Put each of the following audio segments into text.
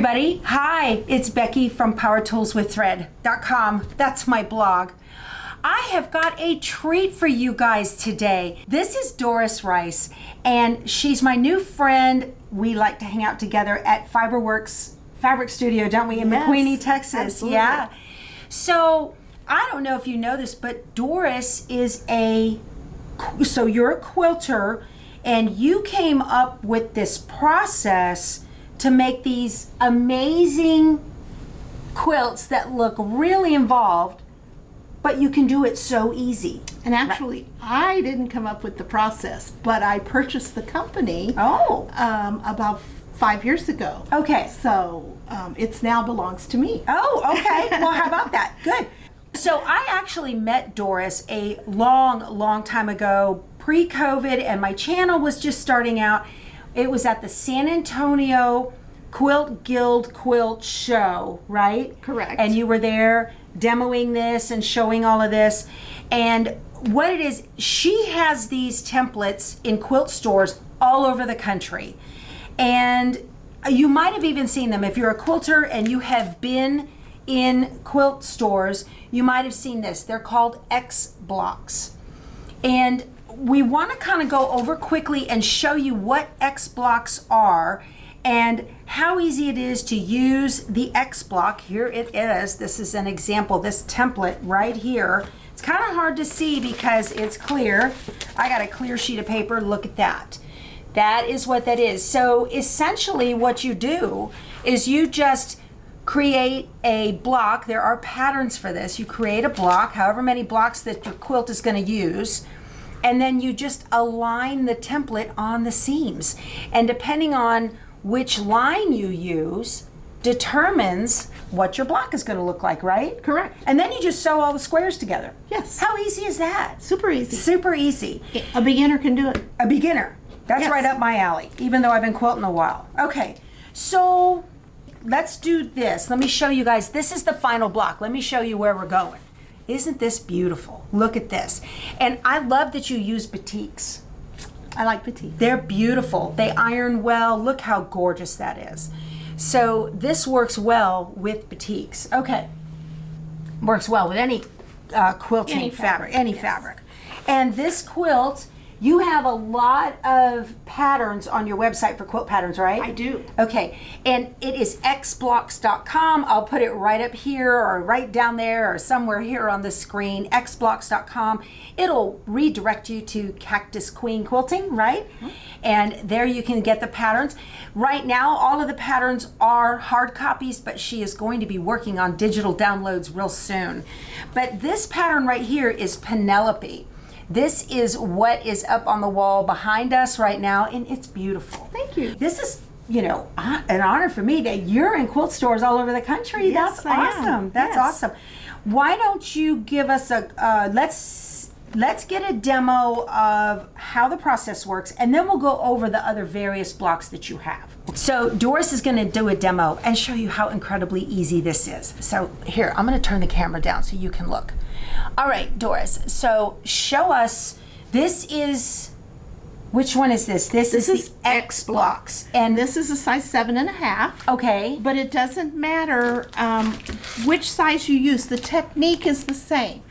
everybody. Hi, it's Becky from powertoolswiththread.com. That's my blog. I have got a treat for you guys today. This is Doris Rice, and she's my new friend. We like to hang out together at Fiberworks Fabric Studio, don't we, in McQueenie, Texas? Absolutely. Yeah. So I don't know if you know this, but Doris is so you're a quilter, and you came up with this process to make these amazing quilts that look really involved, but you can do it so easy. And actually, I didn't come up with the process, but I purchased the company about 5 years ago. Okay. So it now belongs to me. Oh, okay. Well, how about that? Good. So I actually met Doris a long time ago, pre-COVID, and my channel was just starting out. It was at the San Antonio Quilt Guild Quilt Show, right? Correct. And you were there demoing this and showing all of this. And what it is, she has these templates in quilt stores all over the country. And you might have even seen them. If you're a quilter and you have been in quilt stores, you might have seen this. They're called XBlocks. And we want to kind of go over quickly and show you what XBlocks are and how easy it is to use the XBlock. Here it is. This is an example, this template right here. It's kind of hard to see because it's clear. I got a clear sheet of paper. Look at that. That is what that is. So essentially what you do is you just create a block. There are patterns for this. You create a block, however many blocks that your quilt is going to use, and then you just align the template on the seams. And depending on which line you use determines what your block is going to look like, right? Correct. And then you just sew all the squares together. Yes. How easy is that? Super easy. Super easy. A beginner can do it. A beginner. That's Yes. right up my alley, even though I've been quilting a while. Okay, so let's do this. Let me show you guys. This is the final block. Let me show you where we're going. Isn't this beautiful? Look at this. And I love that you use batiks. I like batik. They're beautiful. They iron well. Look how gorgeous that is. So this works well with batiks. Okay. Works well with any quilting Any fabric, any yes. fabric. And this quilt, you have a lot of patterns on your website for quilt patterns, right? I do. Okay, and it is xblocks.com. I'll put it right up here or right down there or somewhere here on the screen, xblocks.com. It'll redirect you to Cactus Queen Quilting, right? Mm-hmm. And there you can get the patterns. Right now, all of the patterns are hard copies, but she is going to be working on digital downloads real soon. But this pattern right here is Penelope. This is what is up on the wall behind us right now, and it's beautiful. Thank you. This is, you know, an honor for me that you're in quilt stores all over the country. Yes, That's I awesome. am. That's Yes. awesome. Why don't you give us a, let's get a demo of how the process works, and then we'll go over the other various blocks that you have. So Doris is going to do a demo and show you how incredibly easy this is. So here, I'm going to turn the camera down so you can look. All right, Doris, so show us, this is, which one is this? This is the XBlocks. And this is a size 7.5. Okay. But it doesn't matter which size you use. The technique is the same.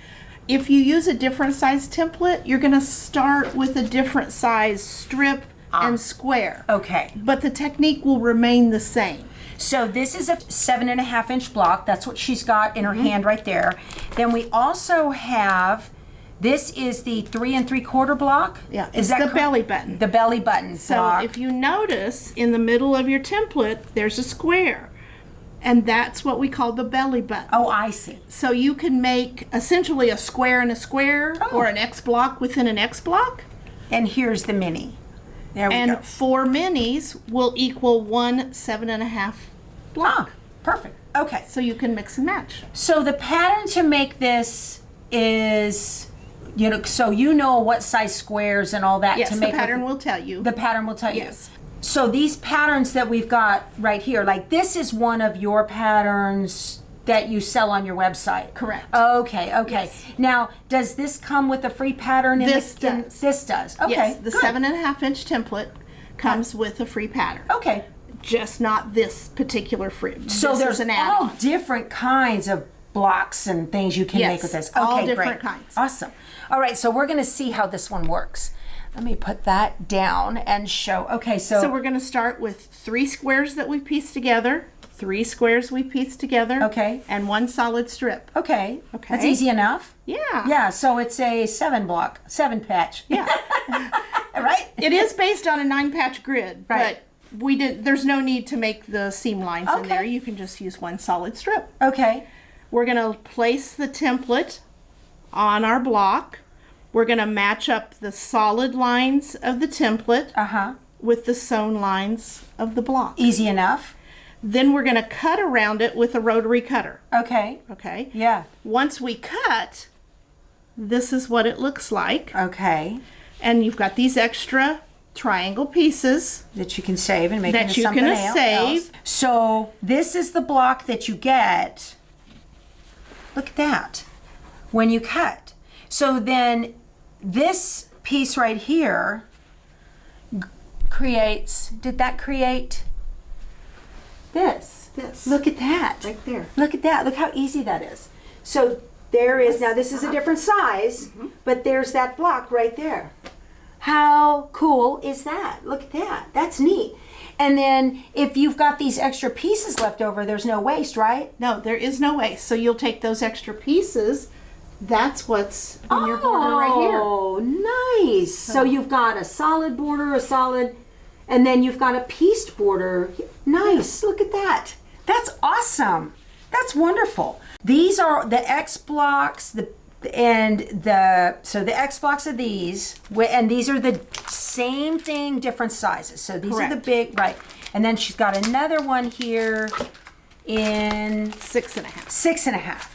If you use a different size template, you're going to start with a different size strip and square. Okay. But the technique will remain the same. So this is a 7.5-inch block. That's what she's got in her hand right there. Then we also have, this is the 3 3/4 block. Yeah, Is it's that the belly button. The belly button So block. if you notice, in the middle of your template, there's a square. And that's what we call the belly button. Oh, I see. So you can make essentially a square and a square, or an X block within an X block. And here's the mini. There we And go. 4 minis will equal 1 7.5 block. Ah, perfect. Okay. So you can mix and match. So the pattern to make this is, you know, so you know what size squares and all that Yes, to the make pattern will tell you. The pattern will tell you. Yes. So these patterns that we've got right here, like this is one of your patterns that you sell on your website. Correct. Okay, okay. Yes. Now, does this come with a free pattern? This does. This does. Okay. Yes, the good. 7.5-inch template comes with a free pattern. Okay. just not this particular fruit. So this there's is an all add-on. different kinds of blocks and things you can Yes, make with this. Okay, all different great. kinds. Awesome. All right, so we're going to see how this one works. Let me put that down and show. Okay, So we're going to start with 3 squares that we pieced together, 3 squares we pieced together, Okay. and 1 solid strip. Okay. Okay. That's easy enough. Yeah. Yeah, so it's a 7 patch. Yeah. Right? It is based on a 9-patch grid, Right. but we did. There's no need to make the seam lines in Okay. there. You can just use 1 solid strip. Okay. We're going to place the template on our block. We're going to match up the solid lines of the template Uh-huh. with the sewn lines of the block. Easy enough. Then we're going to cut around it with a rotary cutter. Okay. Okay. Yeah. Once we cut, this is what it looks like. Okay. And you've got these extra triangle pieces. That you can save and make That into you something can else. save. So this is the block that you get. Look at that. When you cut. So then this piece right here creates, did that create this? This. Look at that. Right there. Look at that. Look how easy that is. So there is, now this is a different size, but there's that block right there. How cool is that? Look at that. That's neat. And then if you've got these extra pieces left over, there's no waste, right? No, there is no waste. So you'll take those extra pieces. That's what's in your border right here. Oh, nice. So you've got a solid border, and then you've got a pieced border. Nice. Look at that. That's awesome. That's wonderful. These are the XBlocks, so the XBlocks of these, and these are the same thing, different sizes. So these are the Correct. big, right. And then she's got another one here in 6.5. 6.5.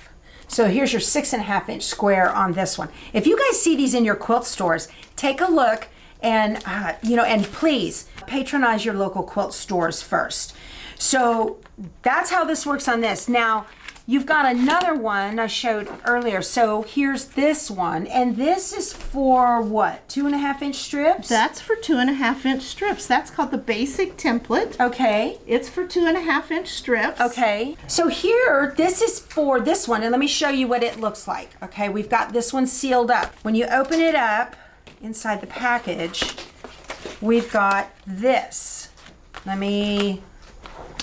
So here's your 6.5-inch square on this one. If you guys see these in your quilt stores, take a look and, and please patronize your local quilt stores first. So that's how this works on this. Now, you've got another one I showed earlier. So here's this one, and this is for what, 2.5-inch strips? That's for 2.5-inch strips. That's called the basic template. Okay. It's for 2.5-inch strips. Okay, so here, this is for this one, and let me show you what it looks like. Okay, we've got this one sealed up. When you open it up, inside the package, we've got this.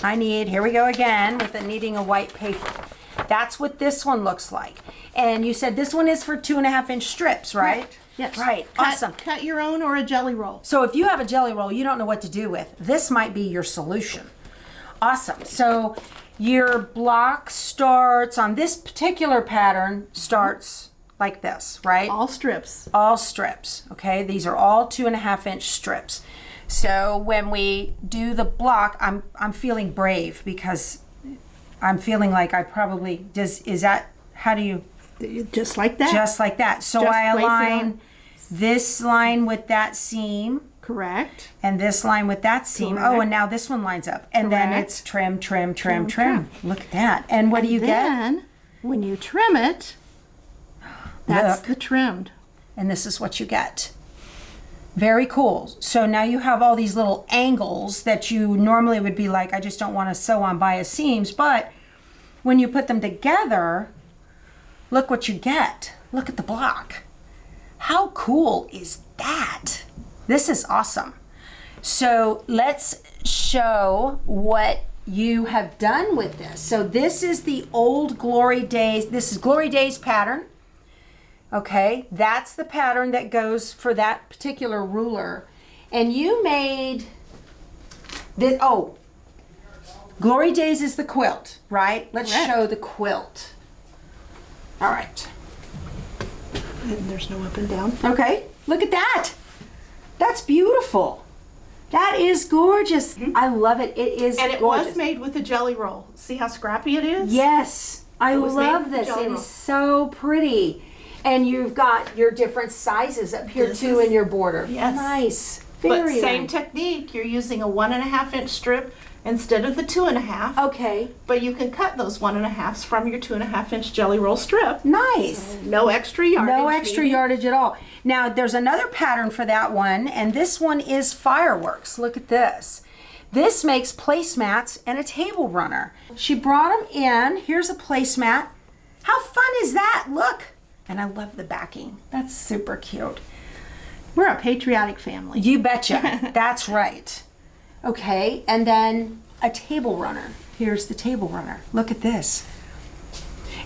Here we go again with needing a white paper. That's what this one looks like. And you said this one is for 2.5-inch strips, right? Correct. Yes. Right, Cut, awesome. Cut your own or a jelly roll. So if you have a jelly roll you don't know what to do with, this might be your solution. Awesome. So your block starts on this particular pattern, starts like this, right? All strips. All strips. Okay, these are all 2.5-inch strips. So when we do the block, I'm feeling brave because I'm feeling like I probably how do you? Just like that. Just like that. So Just I place it align on. this line with that seam Correct. and this line with that seam. Correct. Oh, and now this one lines up. And then Correct. it's trim, trim, trim, Trim, trim. Look at that. And what do you get? Then, when you trim it, that's Look. the trimmed. And this is what you get. Very cool. So now you have all these little angles that you normally would be like, I just don't want to sew on bias seams. But when you put them together, look what you get. Look at the block. How cool is that? This is awesome. So let's show what you have done with this. So this is the old Glory Days. This is Glory Days pattern. Okay, that's the pattern that goes for that particular ruler. And you made this, Glory Days is the quilt, right? Let's Correct. show the quilt. All right. And there's no up and down. Okay, look at that. That's beautiful. That is gorgeous. I love it. It is And it gorgeous. was made with a jelly roll. See how scrappy it is? Yes, I It was made love with this. jelly It roll. is so pretty. And you've got your different sizes up here This too is- in your border. Yes. Nice. But Very same nice. technique. You're using a 1.5-inch strip instead of the 2.5. Okay, But you can cut those 1.5s from your 2.5-inch jelly roll strip. nice. No extra yardage. No extra needed. yardage at all. Now there's another pattern for that one, and this one is fireworks. Look at this. This makes placemats and a table runner. She brought them in. Here's a placemat. How fun is that? Look. And I love the backing. That's super cute. We're a patriotic family. You betcha. That's right. Okay, and then a table runner. Here's the table runner. Look at this.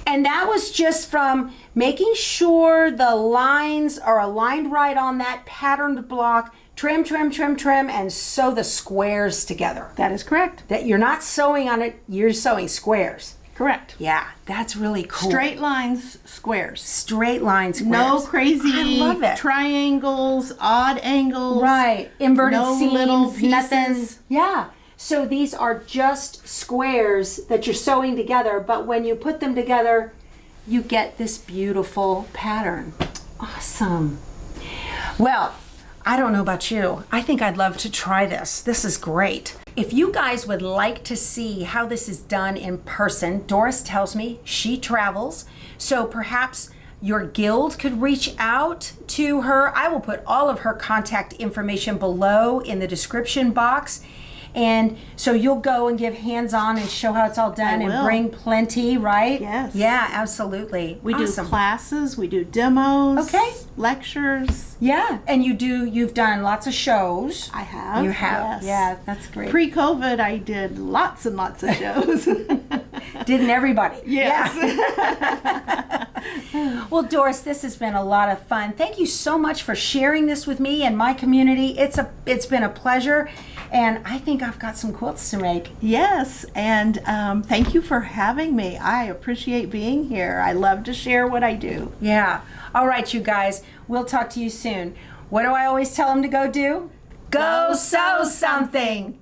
And that was just from making sure the lines are aligned right on that patterned block. Trim, trim, trim, trim, and sew the squares together. That is correct. That you're not sewing on it, you're sewing squares. Correct. Yeah, that's really cool. Straight lines, squares. Straight line squares. No crazy I love it. triangles, odd angles. Right. Inverted no seams, little pieces. nothing. Yeah. So these are just squares that you're sewing together, but when you put them together, you get this beautiful pattern. Awesome. Well, I don't know about you. I think I'd love to try this. This is great. If you guys would like to see how this is done in person, Doris tells me she travels, so perhaps your guild could reach out to her. I will put all of her contact information below in the description box. And so you'll go and give hands-on and show how it's all done and bring plenty, right? Yes. Yeah, absolutely. We Awesome. do classes, we do demos. Okay. Lectures. Yeah, and you've done lots of shows. I have. You have. Yes. Yeah, that's great. Pre-COVID, I did lots and lots of shows. Didn't everybody? Yes. Yeah. Well, Doris, this has been a lot of fun. Thank you so much for sharing this with me and my community. It's been a pleasure, and I think I've got some quilts to make. Yes, and thank you for having me. I appreciate being here. I love to share what I do. Yeah. All right, you guys. We'll talk to you soon. What do I always tell them to go do? Go sew something.